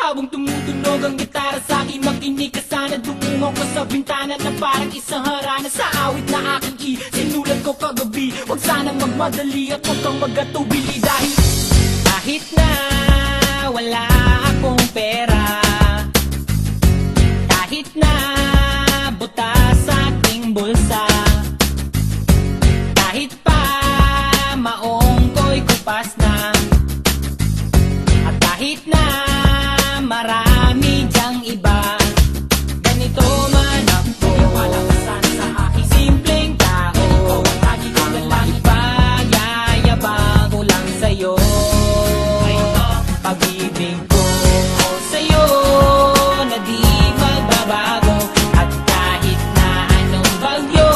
Habang tumutunog ang gitara sa akin, makinig ka sana. Dumungaw ko sa bintana na parang isang harana. Sa awit na aking sinulat ko kagabi, huwag sanang magmadali at huwag kang magatubili. Dahil kahit na wala akong pera, kahit na butas sa aking bulsa, kahit pa maong ko'y kupas na, at kahit na marami dyang iba, ganito man ako, palakasan sa aking simpleng tao. Lagi ko na lang ipayayabang ko lang sa'yo, pag-ibig ko sa'yo na di magbabago. At kahit na anong bagyo,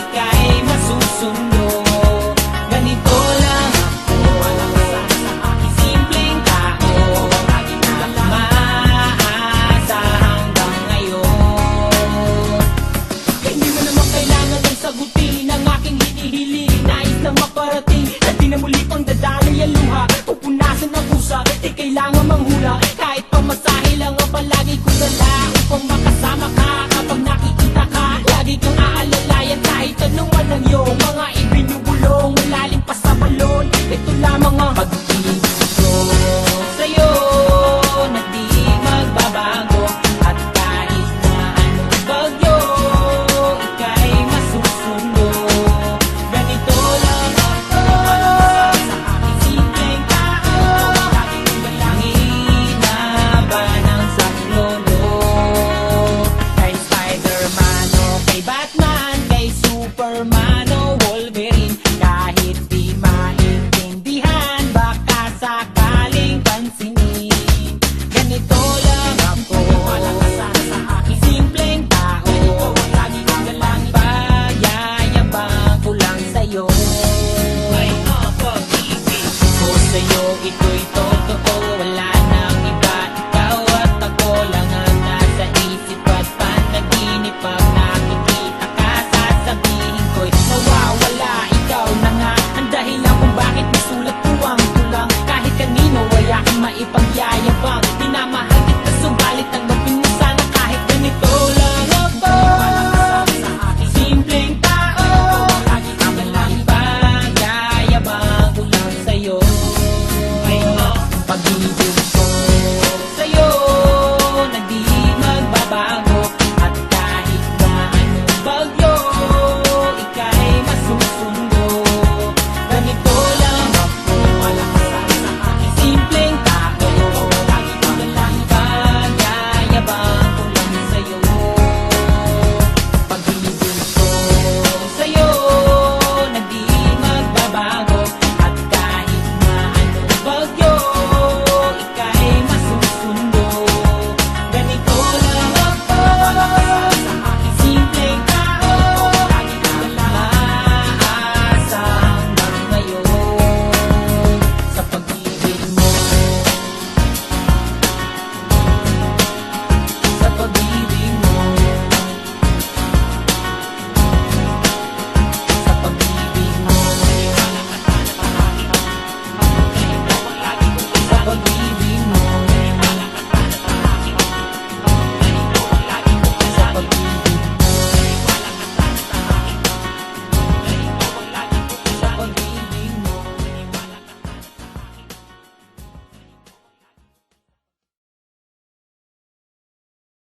ika'y masusundo. Ganito lang ako, palakasan sa aking simpleng tao. Lagi ko na lang maasa hanggang ngayon. Hindi mo naman kailangan ng sagutin ang aking hinihiling. Nais na maparating na di na muli pang dadalay ang luha. Pupunasan ang pusa, di kailangan manghula. Kahit pamasahe lang ang palagi ko dala upang makasama ka kapag nakikita ka. Lagi kang aalalayan kahit anong man ang iyong mga ibinubulong. Malalim pa sa balon, ito lamang ang pag-ibig ko sa'yo na di magbabago. At kahit na anong bagyo, ika'y masusundo. Ganito lang ako sa aking simpleng tao. Lagi kong dalangin na ba ng saklolo. Kay Spider-Man o kay Batman, kay Superman o Wolverine, kahit di maintindihan, baka sakaling pansinin. Ganito lang ako, palakasan sa aking simpleng tao. Lagi kong dalangin, payayabang ko lang sa'yo. May pag-ibig ko sa'yo, ito'y totoo. Wala nang iba, ikaw at ako lang ang nasa isip at panaginip. Pag nakikita ka, sasabihin ko'y nawawala. Ikaw na nga ang dahilan kung bakit nasulat ko ang tulang. Kahit kanino ay aking maipagyayabang.